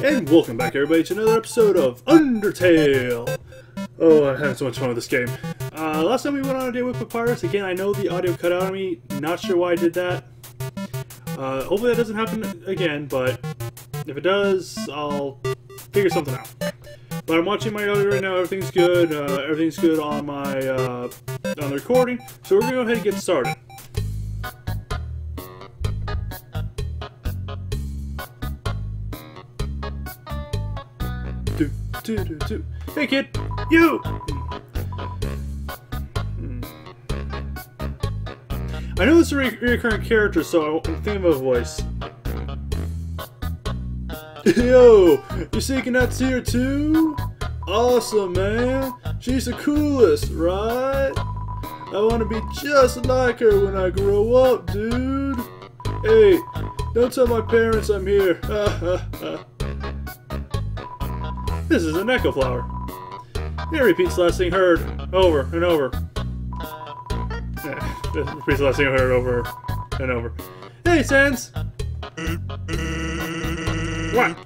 And welcome back everybody to another episode of Undertale! Oh, I'm having so much fun with this game. Last time we went on a day with Papyrus, again I know the audio cut out on me, not sure why I did that. Hopefully that doesn't happen again, but if it does, I'll figure something out. But I'm watching my audio right now, everything's good on my, on the recording, so we're gonna go ahead and get started. Hey kid, you! I know this is a recurring character, so I'm thinking of a voice. Yo, you seeking nuts here too? Awesome, man. She's the coolest, right? I want to be just like her when I grow up, dude. Hey, don't tell my parents I'm here. This is an echo flower. It repeats the last thing heard over and over. It repeats the last thing I heard over and over. Hey, Sans! What?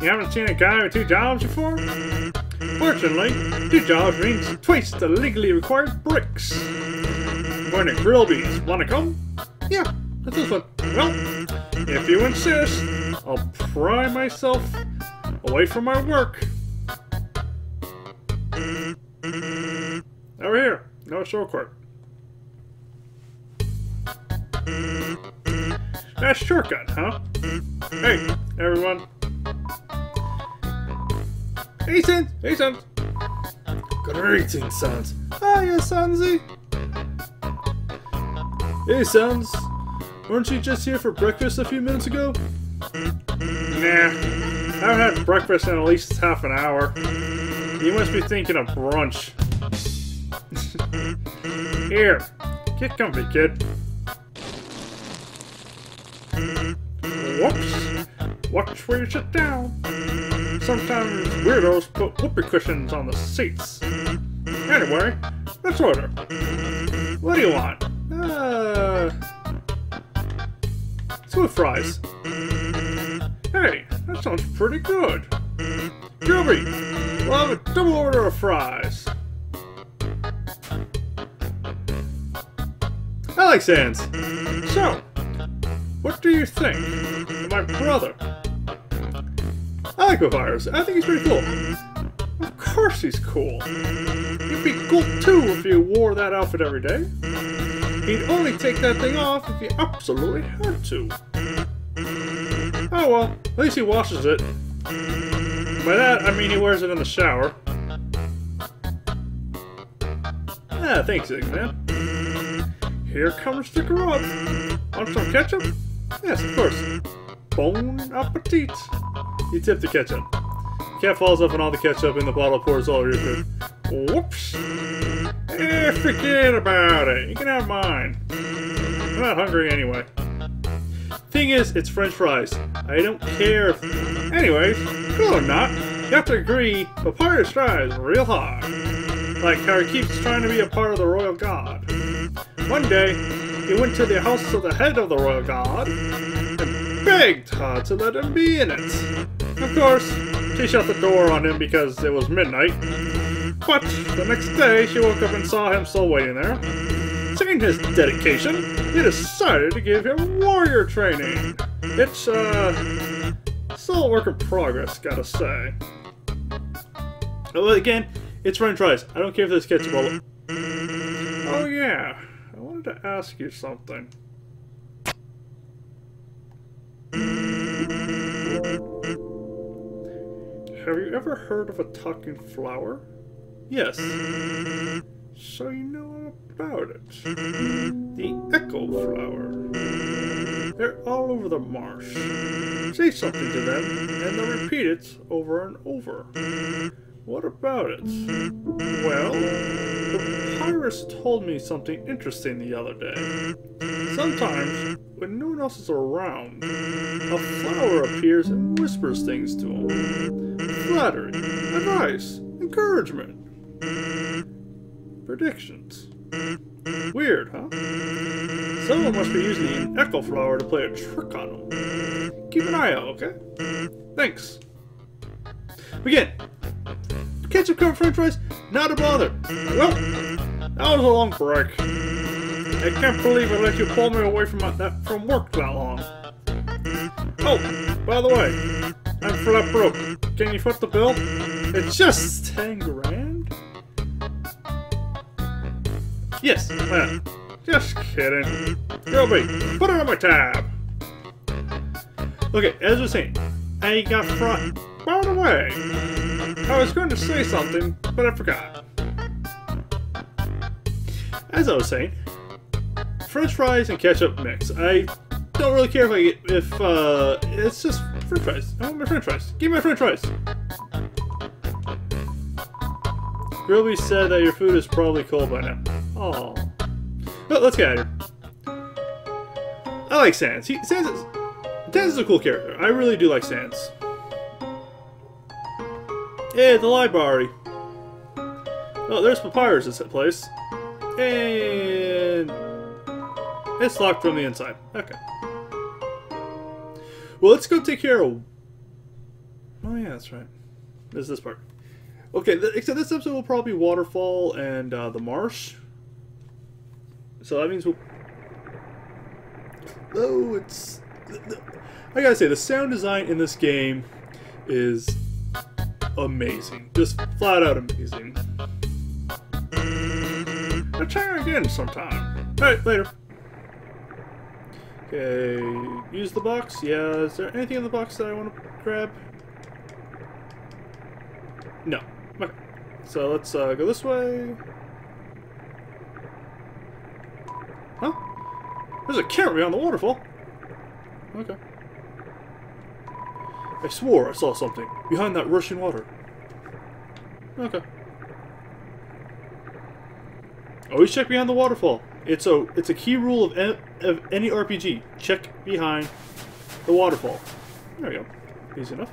You haven't seen a guy with 2 jobs before? Fortunately, 2 jobs means twice the legally required bricks. I'm going to grill bees. Wanna come? Yeah, that's this one. Well, if you insist, I'll pry myself away from my work. Over here. No shortcut. That's shortcut, huh? Hey, everyone. Hey, Sans! Hey, Sans! Greetings, Sans. Hiya, Sansi! Hey, Sans. Weren't you just here for breakfast a few minutes ago? Nah. I haven't had breakfast in at least half an hour. You must be thinking of brunch. Here. Get comfy, kid. Whoops. Watch where you sit down. Sometimes weirdos put whoopee cushions on the seats. Anyway, let's order. What do you want? Smooth fries. Hey, that sounds pretty good. Gilby, we'll have a double order of fries. I like Sans. So, what do you think of my brother? I like Papyrus. I think he's pretty cool. Of course he's cool. He'd be cool too if you wore that outfit every day. He'd only take that thing off if you absolutely had to. Oh well, at least he washes it. By that, I mean he wears it in the shower. Ah, thanks, man. Here comes the grub. Want some ketchup? Yes, of course. Bon appetit. You tip the ketchup. The cat falls off and all the ketchup in the bottle pours all over your food. Whoops. Forget about it. You can have mine. I'm not hungry anyway. Thing is, it's French fries. I don't care if... Anyways, cool or not, you have to agree, Papyrus tries real hard. Like how he keeps trying to be a part of the royal guard. One day, he went to the house of the head of the royal guard and begged her to let him be in it. Of course, she shut the door on him because it was midnight. But the next day, she woke up and saw him still waiting there. Seeing his dedication, he decided to give him warrior training. It's, still a work in progress, gotta say. Well, again, it's French fries. I don't care if there's ketchup all over. Oh yeah, I wanted to ask you something. Have you ever heard of a talking flower? Yes. So you know about it. The echo flower. They're all over the marsh. Say something to them, and they'll repeat it over and over. What about it? Well, the Papyrus told me something interesting the other day. Sometimes, when no one else is around, a flower appears and whispers things to him. Flattery, advice, encouragement. Predictions. Weird, huh? Someone must be using an echo flower to play a trick on him. Keep an eye out, okay? Thanks. Begin! Ketchup covered french fries? Not a bother. Well, that was a long break. I can't believe I let you pull me away from from work that long. Oh, by the way, I'm flat broke. Can you foot the bill? It's just 10 grand? Yes, man. Just kidding. Gilby, put it on my tab. Okay, as I was saying, I got fried. By the way, I was going to say something, but I forgot. As I was saying, French fries and ketchup mix. I don't really care if it's just French fries. I want my French fries. Give me my French fries. Grilby said that your food is probably cold by now. Oh. But let's get at her. I like Sans. Sans is a cool character. I really do like Sans. Hey, the library. Oh, there's Papyrus at that place. And it's locked from the inside. Okay. Well, let's go take care of... Oh yeah, that's right. There's this part. Okay, except this episode will probably be Waterfall and the Marsh. So that means we'll... Oh, it's... I gotta say, the sound design in this game is amazing. Just flat out amazing. I'll try again sometime. Alright, later. Okay, use the box. Yeah, is there anything in the box that I want to grab? No. Okay. So let's go this way. Huh? There's a camera behind the waterfall. Okay. I swore I saw something behind that rushing water. Okay. Always check behind the waterfall. It's a key rule of any RPG. Check behind the waterfall. There we go. Easy enough.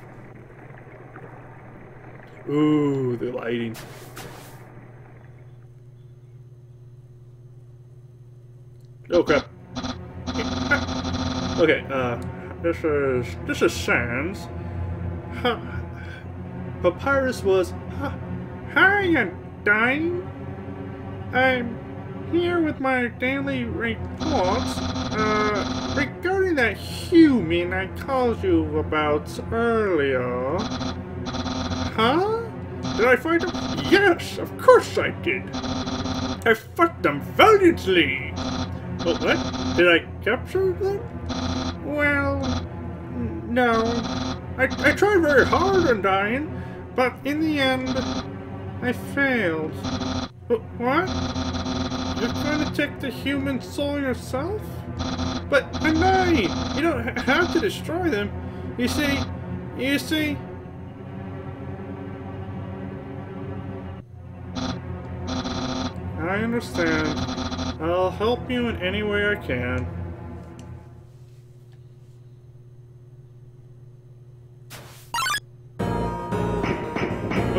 Ooh, the lighting. Oh crap. Okay, this is Sans. Papyrus was... Hi, you dying? I'm here with my daily reports, regarding that human I called you about earlier. Huh? Did I fight them? Yes, of course I did. I fought them valiantly. But what? Did I capture them? Well, no. I tried very hard on dying, but in the end, I failed. What? You're trying to take the human soul yourself? But I'm naive. You don't have to destroy them. You see... I understand. I'll help you in any way I can.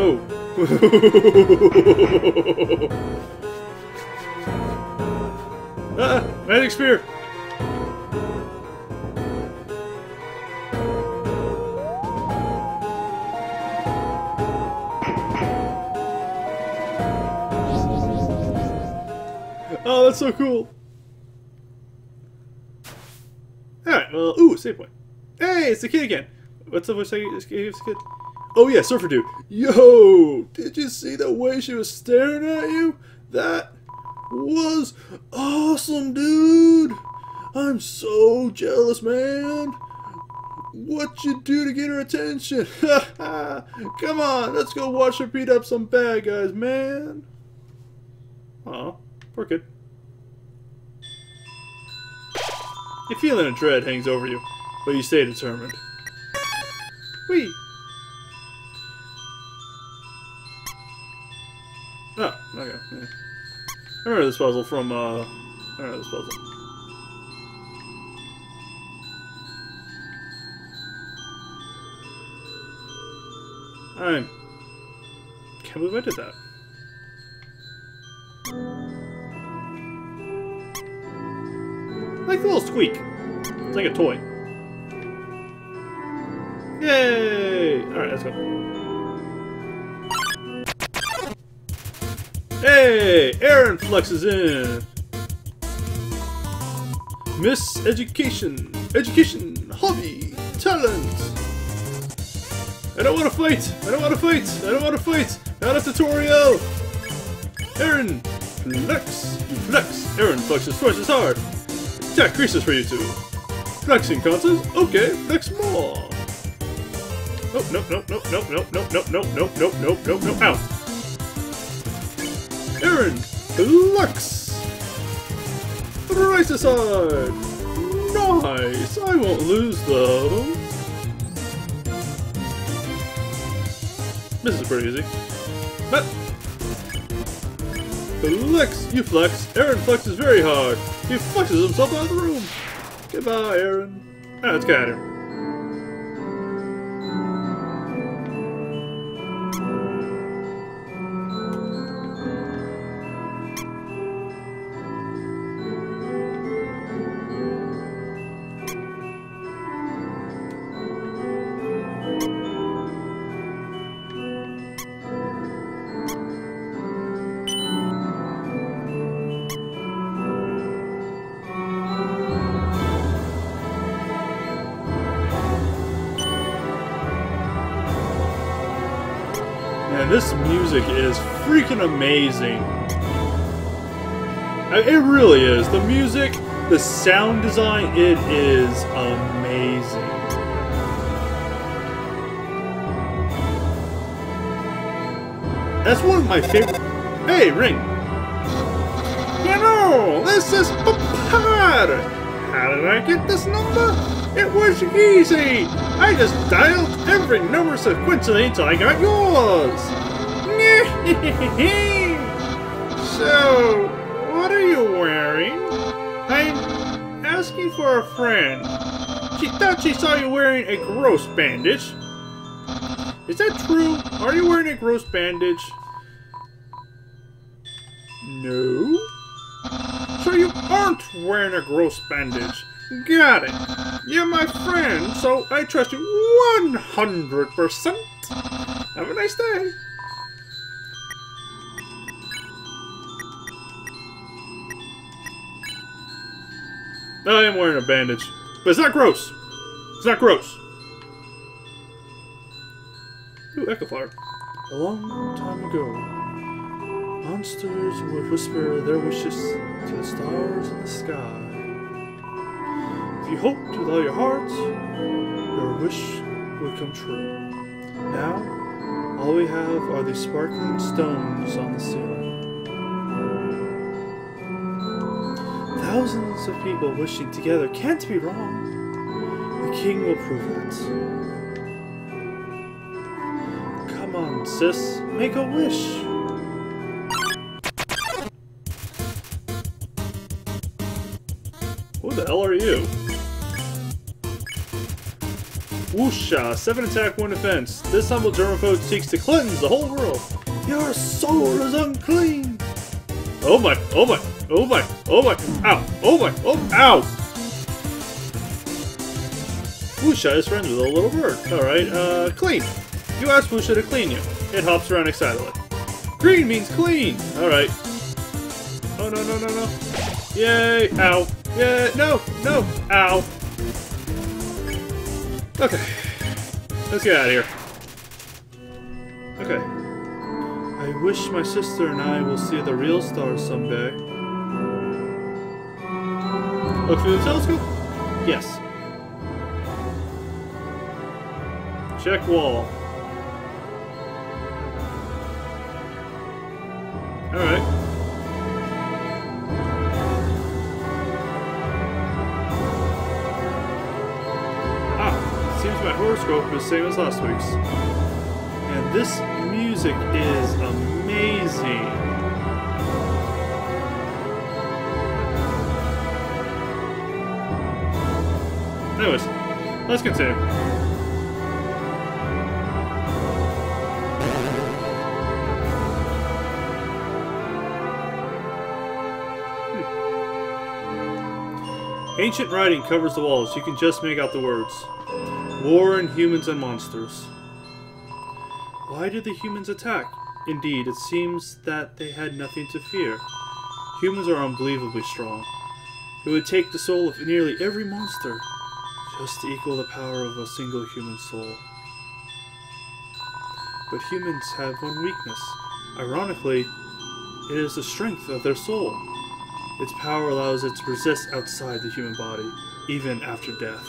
Oh. Magic spear! Oh, that's so cool! Alright, well, ooh, save point. Hey, it's the kid again! What's the voice I gave this kid? Oh yeah, Surfer Dude. Yo! Did you see the way she was staring at you? That was awesome, dude! I'm so jealous, man! What'd you do to get her attention? Come on, let's go watch her beat up some bad guys, man! Aw, poor kid. A feeling of dread hangs over you, but you stay determined. Whee! Oh, okay. Yeah. I remember this puzzle from, I remember this puzzle. I can't believe I did that. I like the little squeak. It's like a toy. Yay! Alright, let's go. Hey, Aaron flexes in. Miss Education, Hobby, Talent. I don't want to fight. I don't want to fight. I don't want to fight. Not a tutorial. Aaron, flex. You flex. Aaron flexes twice as hard. Attack creases for you two. Flexing contest? Okay, flex more. Oh, no, no, no, no, no, no, no, no, no, no, no, no, no, ow. Aaron, flex. Thrice as hard. Nice. I won't lose though. This is pretty easy. But flex, you flex. Aaron flexes very hard. He flexes himself out of the room. Goodbye, Aaron. Ah, it's got him. Man, this music is freaking amazing. It really is. The music, the sound design, it is amazing. That's one of my favorite... Hey, ring! You know, this is Papa! How did I get this number? It was easy! I just dialed every number sequentially until I got yours! So, what are you wearing? I'm asking for a friend. She thought she saw you wearing a gross bandage. Is that true? Are you wearing a gross bandage? No? So you aren't wearing a gross bandage. Got it. You're my friend, so I trust you 100%. Have a nice day. I am wearing a bandage, but it's not gross. It's not gross. Ooh, Echo Flower. A long time ago, monsters would whisper their wishes to the stars in the sky. If you hoped with all your heart, your wish would come true. Now, all we have are these sparkling stones on the ceiling. Thousands of people wishing together can't be wrong. The king will prove it. Come on, sis, make a wish. Who the hell are you? Woosha, 7 attack, 1 defense. This humble germaphobe seeks to cleanse the whole world. Your soul is unclean. Oh my, oh my, oh my, oh my, ow, oh my, oh, ow! Woosha is friends with a little bird. Alright, clean. You ask Woosha to clean you. It hops around excitedly. Green means clean! Alright. Oh no, no, no, no. Yay, ow. Yeah, no, no, ow. Okay. Let's get out of here. Okay. I wish my sister and I will see the real stars someday. Look through the telescope? Yes. Check wall. Alright. Ah, seems my horoscope is the same as last week's. And this music is amazing. Anyways, let's continue. Ancient writing covers the walls. You can just make out the words. War and humans and monsters. Why did the humans attack? Indeed, it seems that they had nothing to fear. Humans are unbelievably strong. It would take the soul of nearly every monster just to equal the power of a single human soul. But humans have one weakness. Ironically, it is the strength of their soul. Its power allows it to persist outside the human body, even after death.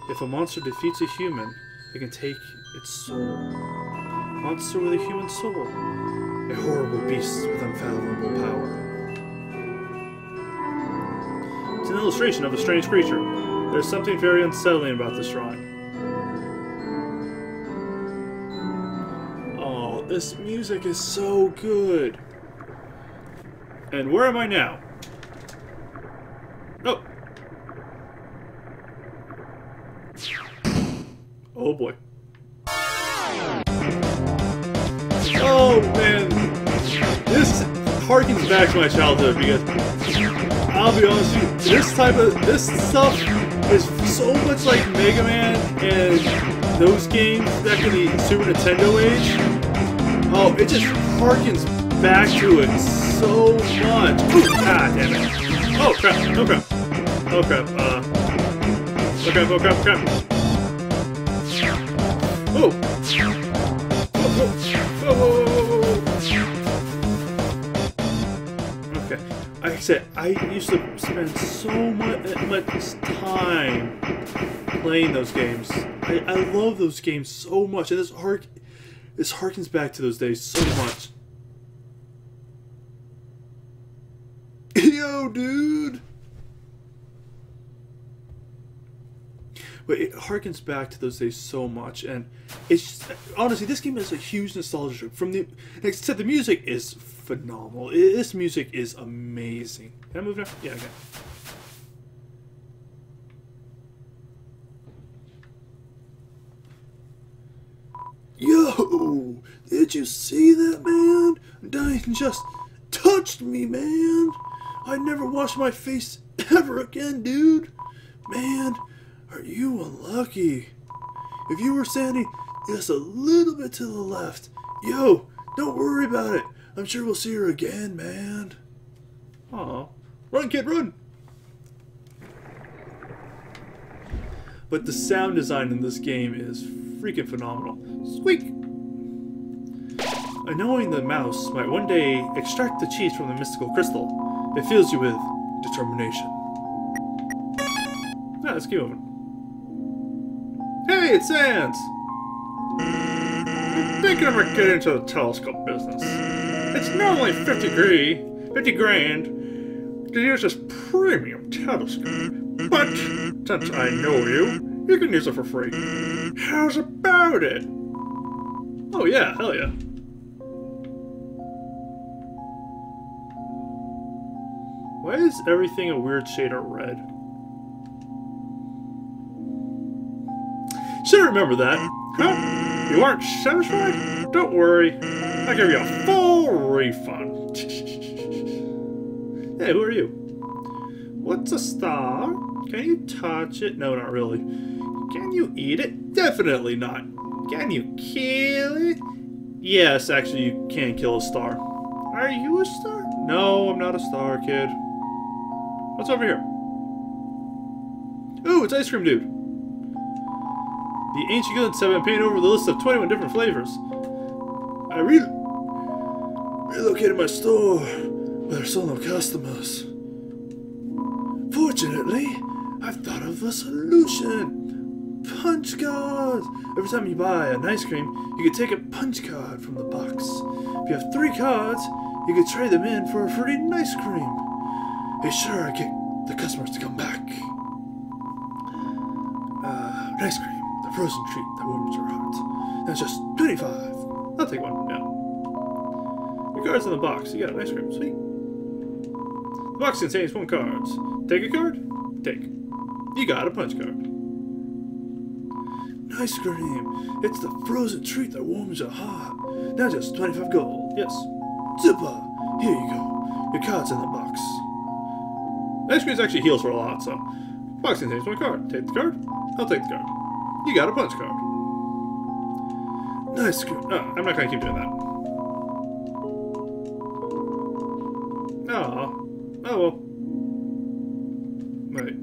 If a monster defeats a human, it can take its soul. A monster with a human soul. A horrible beast with unfathomable power. It's an illustration of a strange creature. There's something very unsettling about this drawing. Oh, this music is so good. And where am I now? Oh. Oh boy. Oh man. This harkens back to my childhood because I'll be honest with you, this stuff is so much like Mega Man and those games back in the Super Nintendo age. Oh, it just harkens back to it so much. Ooh, ah, damn it. Oh crap, oh crap. Oh crap, oh crap, oh crap, crap. Oh! Okay, like I said, I used to spend so much time playing those games. I love those games so much, and this harkens back to those days so much. Yo, dude! But it harkens back to those days so much, and it's just, honestly, this game is a huge nostalgia from the. Except the music is phenomenal. This music is amazing. Can I move now? Yeah, I can. Yo, did you see that, man? Dying just touched me, man. I never wash my face ever again, dude. Man. Are you unlucky? If you were standing just a little bit to the left, yo, don't worry about it. I'm sure we'll see her again, man. Aw. Run, kid, run! But the sound design in this game is freaking phenomenal. Squeak! Knowing the mouse might one day extract the cheese from the mystical crystal, it fills you with determination. Let's keep moving. Hey, it's Sans! I'm thinking of getting into the telescope business. It's normally 50 grand to use this premium telescope. But since I know you can use it for free. How's about it? Oh yeah, hell yeah. Why is everything a weird shade of red? Should remember that. Huh? You aren't satisfied? Don't worry. I'll give you a full refund. Hey, who are you? What's a star? Can you touch it? No, not really. Can you eat it? Definitely not. Can you kill it? Yes, actually, you can kill a star. Are you a star? No, I'm not a star, kid. What's over here? Ooh, it's Ice Cream Dude. The ancient goods have been painted over the list of 21 different flavors. I relocated my store, but there are still no customers. Fortunately, I've thought of a solution. Punch cards! Every time you buy an ice cream, you can take a punch card from the box. If you have 3 cards, you can trade them in for a free ice cream. Be sure I get the customers to come back. Ice cream. Frozen treat that warms your heart. That's just 25. I'll take one now. Your card's in the box. You got an ice cream. Sweet. The box contains 1 card. Take a card? Take. You got a punch card. Ice cream. It's the frozen treat that warms your heart. Now just 25 gold. Yes. Super. Here you go. Your card's in the box. Ice cream actually heals for a lot, so. Box contains 1 card. Take the card. I'll take the card. You got a punch card. Nice. Oh, I'm not gonna keep doing that. Oh. Oh well. Wait.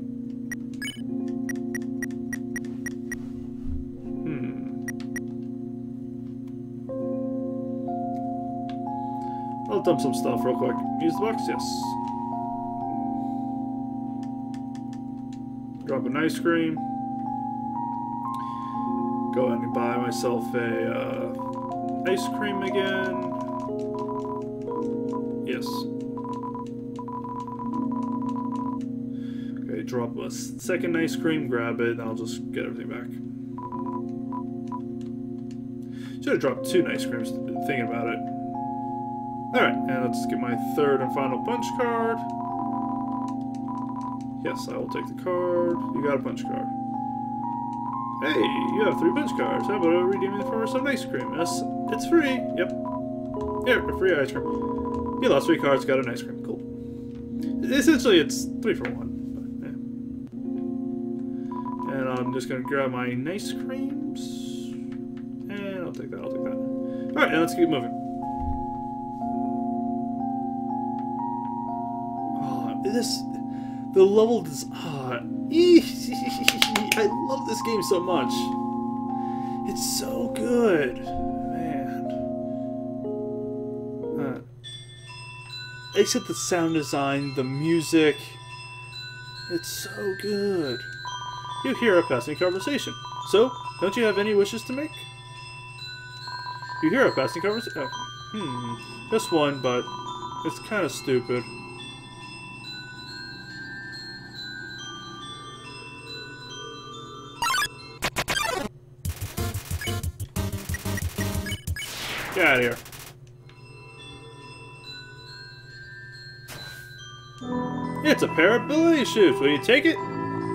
I'll dump some stuff real quick. Use the box, yes. Drop an ice cream. Go ahead and buy myself a ice cream again. Yes. Okay, drop a second ice cream, grab it, and I'll just get everything back. Should have dropped 2 ice creams, thinking about it. Alright, and let's get my third and final punch card. Yes, I will take the card. You got a punch card. Hey, you have 3 punch cards. How about redeeming it for some ice cream? Yes, it's free. Yep. Here, a free ice cream. You lost 3 cards, got an ice cream. Cool. Essentially, it's 3 for 1. But, yeah. And I'm just going to grab my ice creams. And I'll take that, I'll take that. Alright, and let's keep moving. The level is I love this game so much. It's so good, man. Except the sound design, the music, it's so good. You hear a passing conversation. So, don't you have any wishes to make? You hear a passing conversation. Just one, but it's kind of stupid. Get out of here. It's a pair of ballet shoes. Will you take it?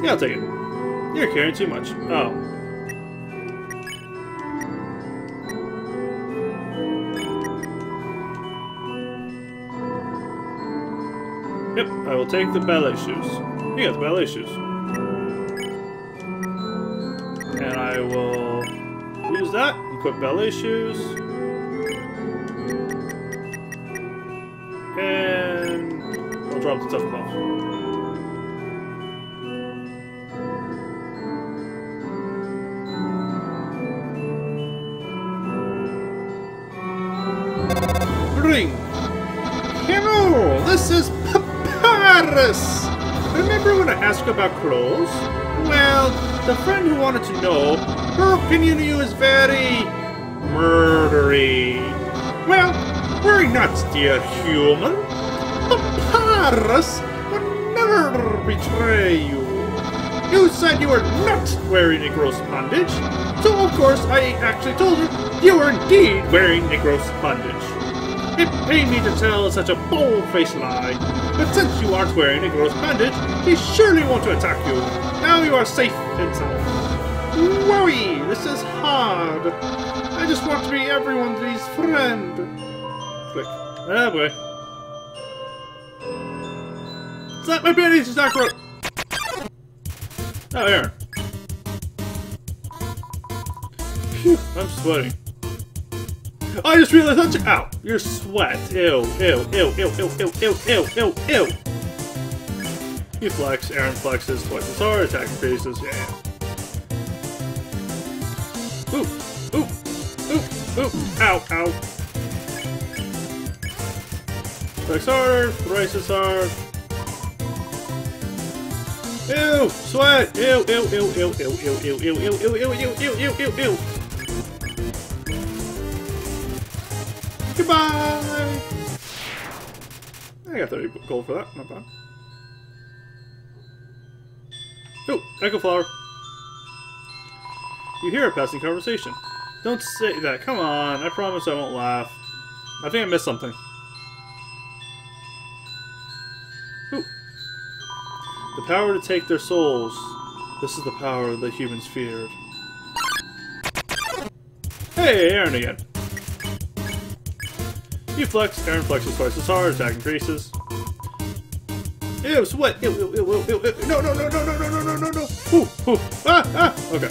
Yeah, I'll take it. You're carrying too much. Oh. Yep, I will take the ballet shoes. You got the ballet shoes. And I will use that. Equip ballet shoes. And I'll drop the tough cloth. Ring! Hello! This is Paris! Remember when I asked you about clothes? Well, the friend who wanted to know, her opinion of you is very murdery. Well, worry not, dear human. Paris would never betray you. You said you were not wearing a gross bandage, so of course I actually told her you were indeed wearing a gross bandage. It pained me to tell such a bold-faced lie, but since you aren't wearing a gross bandage, he surely won't attack you. Now you are safe and sound. Wowie, this is hard. I just want to be everyone's friend. Click. Ah, boy. Slap my bandage is not gross. Oh, here. Phew, I'm sweating. I just realized that's your— ow, your sweat. Ew, ew, ew, ew, ew, ew, ew, ew, ew, ew. You flex, Aaron flexes, twice as hard, attack faces, yeah. Ooh, ooh, ooh, ooh, ow, ow. Flex harder, thrice as hard. Ew, sweat, ew, ew, ew, ew, ew, ew, ew, ew, ew, ew, ew, ew, ew, ew, ew, ew. Goodbye! I got 30 gold for that, not bad. Oh, Echo Flower. You hear a passing conversation. Don't say that, come on, I promise I won't laugh. I think I missed something. Ooh. The power to take their souls. This is the power the humans feared. Hey, Aaron again. You flex, Aaron flexes twice as hard, attack increases. Ew, sweat! Ew, ew, ew, ew, ew, ew. No, no, no, no, no, no, no, no, no, no! Ooh, ooh, ah, ah! Okay.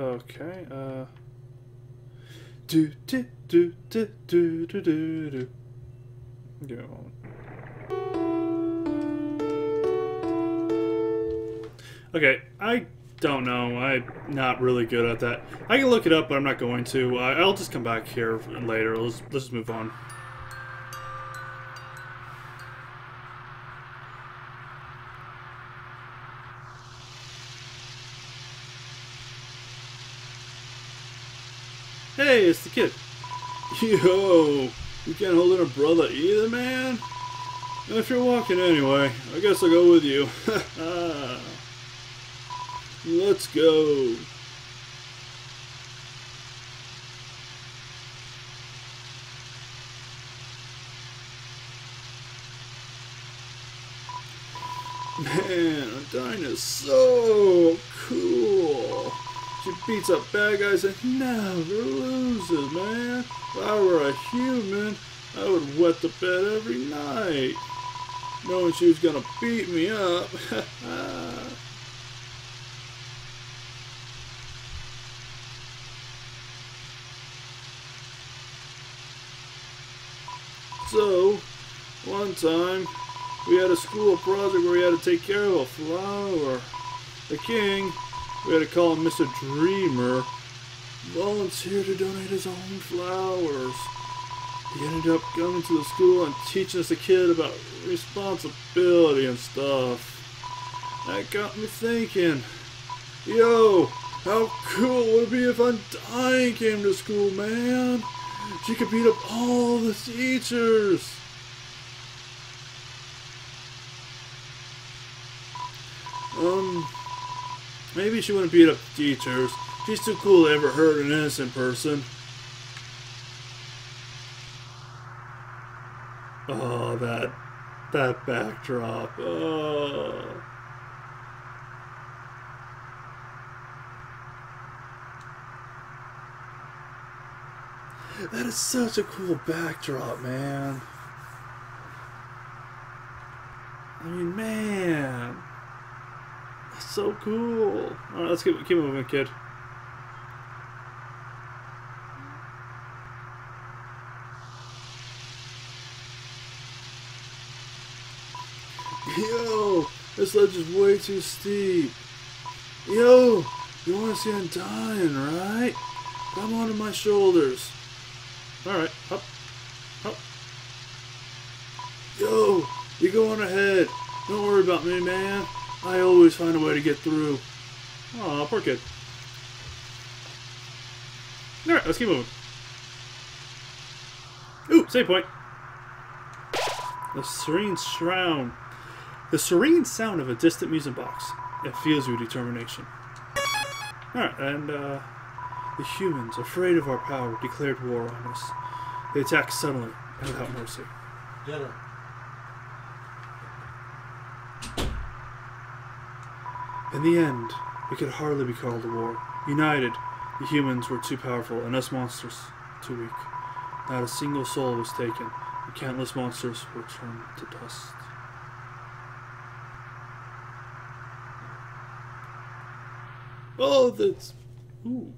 Okay, do do do do do do do do. Give me a moment. Okay, I don't know. I'm not really good at that. I can look it up, but I'm not going to. I'll just come back here later. Let's just move on. Hey, it's the kid. Yo, you can't hold in a brother either, man? If you're walking anyway, I guess I'll go with you. Let's go. Man, Undyne is so cool. She beats up bad guys and never loses, man. If I were a human, I would wet the bed every night, knowing she was gonna beat me up. So, one time, we had a school project where we had to take care of a flower. The king, we had to call him Mr. Dreamer, volunteered to donate his own flowers. He ended up coming to the school and teaching us the kid about responsibility and stuff. That got me thinking, yo, how cool would it be if Undyne came to school, man? She could beat up all the teachers. Maybe she wouldn't beat up the teachers. She's too cool to ever hurt an innocent person. Oh, that backdrop. Oh. That is such a cool backdrop, man. I mean, man. That's so cool. Alright, let's keep moving, kid. Yo, this ledge is way too steep. Yo, you want to see Undyne, right? Come onto my shoulders. Alright, up, up. Yo, you go on ahead. Don't worry about me, man. I always find a way to get through. Aw, poor kid. Alright, let's keep moving. Ooh, save point. The serene sound. The serene sound of a distant music box. It fills you with determination. Alright, and the humans, afraid of our power, declared war on us. They attacked suddenly and without mercy. Get her. In the end, it could hardly be called a war. United, the humans were too powerful and us monsters too weak. Not a single soul was taken, and countless monsters were turned to dust. Oh, that's... Ooh.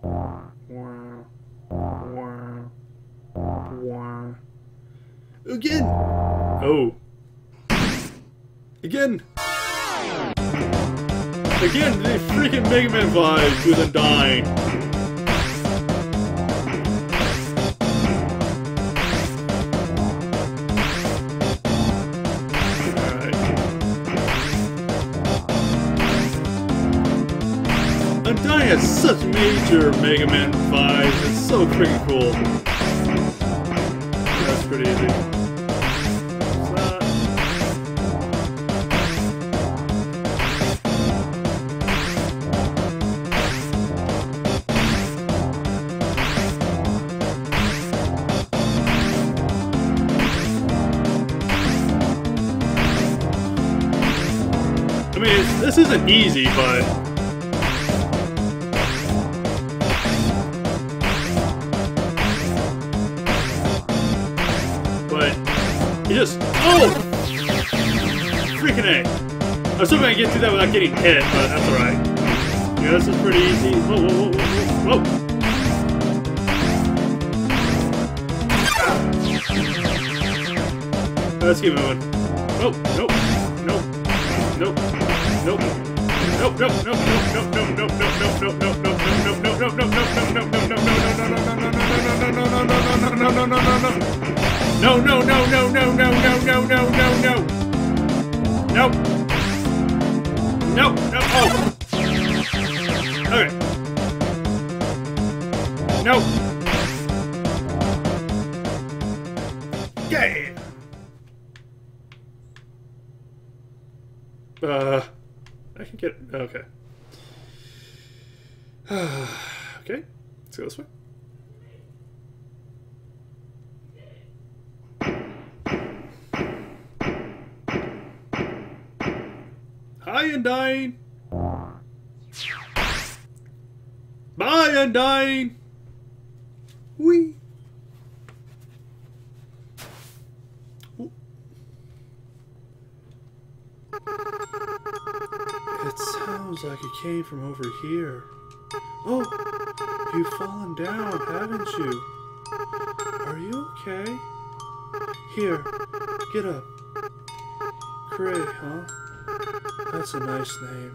Wow. Wow. Wow. Again! Oh. Again! Again, the freaking Mega Man vibes with Undyne. Undyne has such major Mega Man vibes. It's so freaking cool. That's pretty easy. I mean, this isn't easy, but... You just... Oh! Freaking A. I was hoping I could get through that without getting hit, but that's alright. Yeah, this is pretty easy. Whoa, whoa, whoa, whoa, whoa. Let's keep moving. Oh, nope, nope, nope, nope, nope, nope, nope, nope, nope, nope, nope, nope, nope, nope, nope, nope, nope, no, no, no, no, no, no, no, no, no, no, no. Nope. Nope, no, oh. Okay. Nope. Okay. I can get... Okay. Okay. Let's go this way. Hi, Undyne! Bye, Undyne! Whee! It sounds like it came from over here. Oh, you've fallen down, haven't you? Are you okay? Here, get up. Cray, huh? That's a nice name.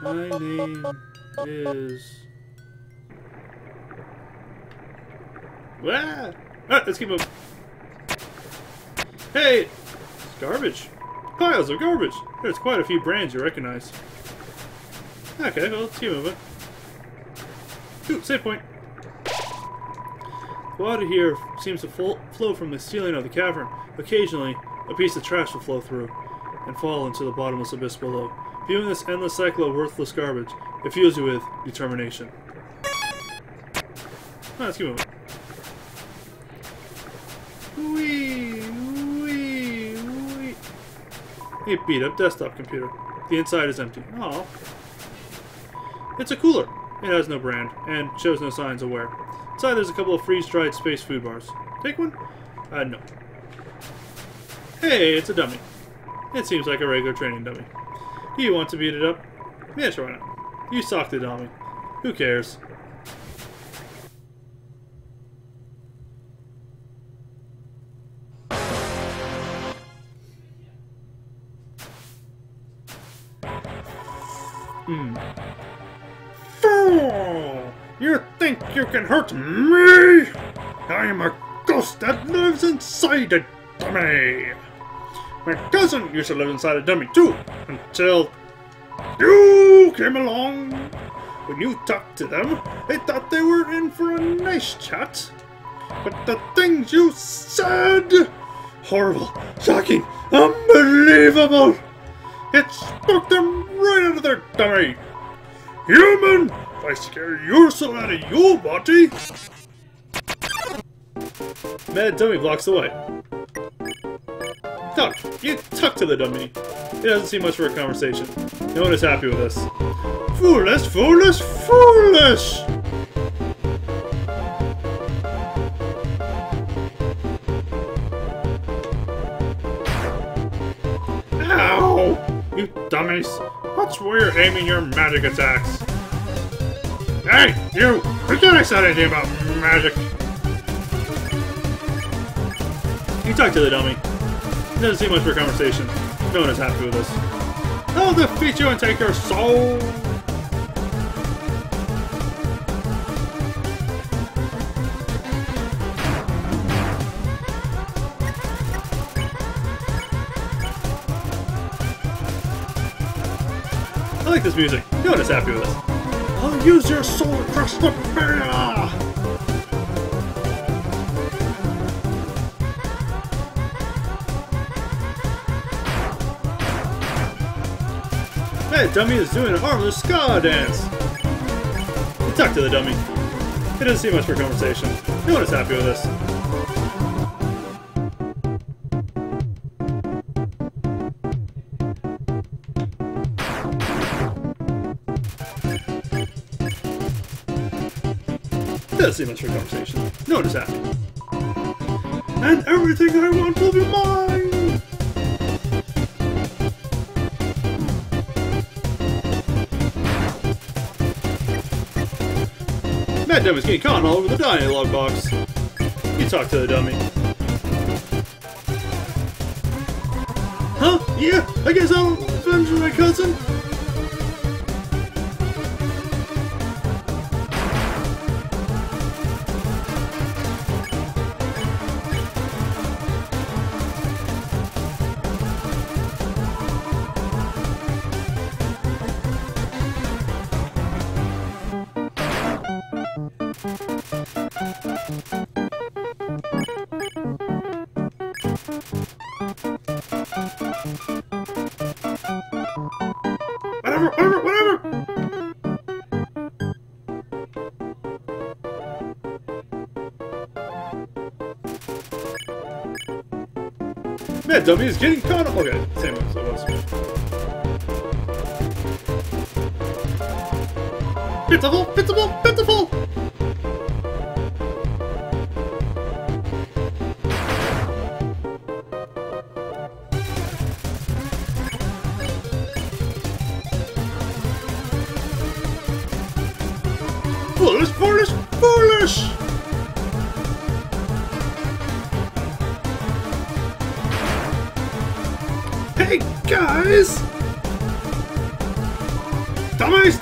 My name is... Ah! Ah, let's keep moving. Hey! It's garbage. Piles of garbage. There's quite a few brands you recognize. Okay, well, let's keep moving. Ooh, save point. The water here seems to flow from the ceiling of the cavern. Occasionally, a piece of trash will flow through and fall into the bottomless abyss below. Viewing this endless cycle of worthless garbage, it fills you with determination. Let's keep moving. Wee, wee, wee. A beat-up desktop computer. The inside is empty. Aww. It's a cooler. It has no brand, and shows no signs of wear. Inside there's a couple of freeze-dried space food bars. Take one? No. Hey, it's a dummy. It seems like a regular training dummy. Do you want to beat it up? Yeah, sure, why not? You socked the dummy. Who cares? Fool! You think you can hurt me? I am a ghost that lives inside a dummy. My cousin used to live inside a dummy too, until you came along. When you talked to them, they thought they were in for a nice chat. But the things you said! Horrible, shocking, unbelievable! It spoke them right out of their dummy. Human! If I scare your soul out of your body! Mad dummy blocks the way. Talk. You talk to the dummy. It doesn't seem much for a conversation. No one is happy with this. Foolish, foolish, foolish! Ow! You dummies! Watch where you're aiming your magic attacks. Hey, you! Forget I said anything about magic! You talk to the dummy. It doesn't seem much for a conversation. No one is happy with this. I'll defeat you and take your soul! I like this music. No one is happy with this. I'll use your soul to crush the barrier! That dummy is doing an armless ska dance! You talk to the dummy. It doesn't seem much for conversation. No one is happy with this. Doesn't seem much for conversation. No one is happy. And everything I want will be mine! That dummy's getting caught all over the dialogue box. You talk to the dummy. Huh? Yeah, I guess I'll avenge my cousin. Whatever! Man, dummy is getting caught up. Okay, same as it was. Pitiful! Foolish! Hey, guys! Dummies!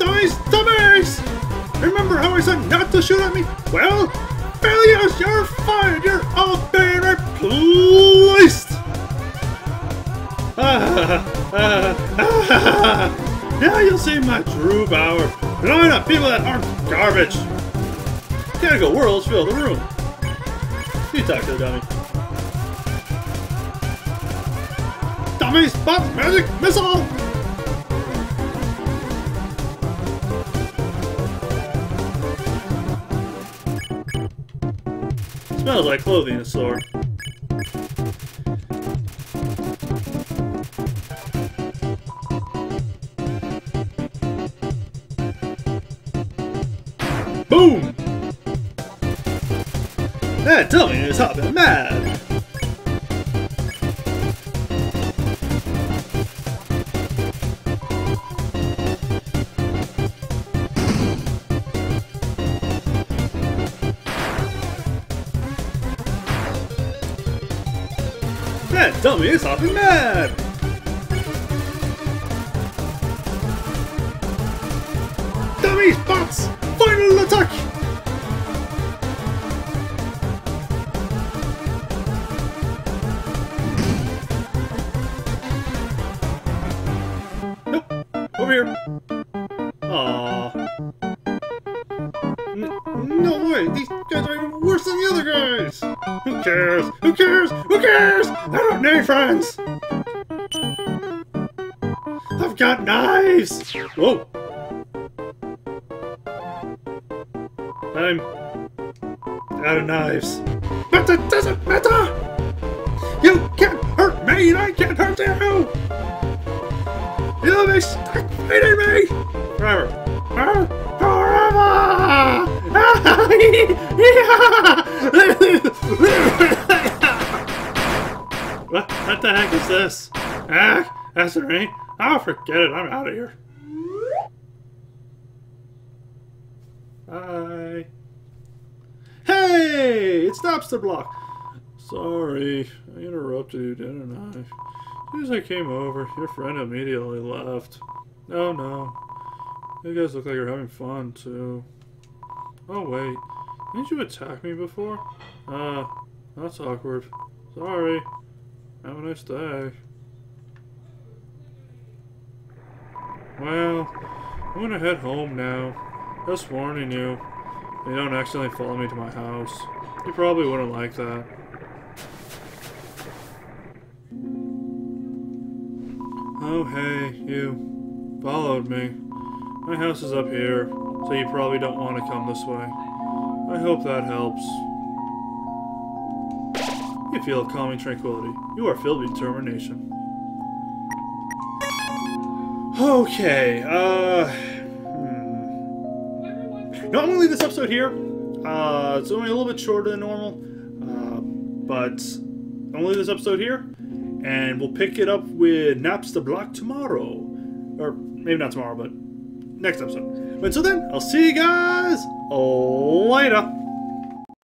Remember how I said not to shoot at me? Well, failures, you're fired! You're all being replaced! Now you'll see my true power. Blowing up people that aren't garbage. Gotta go worlds, fill the room. You talk to the dummy. Dummy spot magic missile! Smells like clothing in a store. Boom! That dummy is hopping mad! That dummy is hopping mad! Dummy spots! Final attack! Over here. Aww. No way! These guys are even worse than the other guys! Who cares? Who cares? Who cares? I don't need friends! I've got knives! Whoa! I'm out of knives. But that doesn't matter! You can't hurt me and I can't hurt you! You'll be stuck fighting me! Forever. Forever! What the heck is this? Acid rain? Oh, forget it. I'm out of here. Bye. Hey! It stops the block. Sorry, I interrupted you, didn't I? As soon as I came over, your friend immediately left. Oh no. You guys look like you're having fun, too. Oh wait, didn't you attack me before? That's awkward. Sorry. Have a nice day. Well, I'm gonna head home now. Just warning you. You don't accidentally follow me to my house. You probably wouldn't like that. Oh hey, you followed me. My house is up here, so you probably don't want to come this way. I hope that helps. You feel a calming tranquility. You are filled with determination. Okay, Now I'm gonna leave this episode here. It's only a little bit shorter than normal, but I'm gonna leave this episode here, and we'll pick it up with Naps the Block tomorrow, or maybe not tomorrow, but next episode. But until then, I'll see you guys later.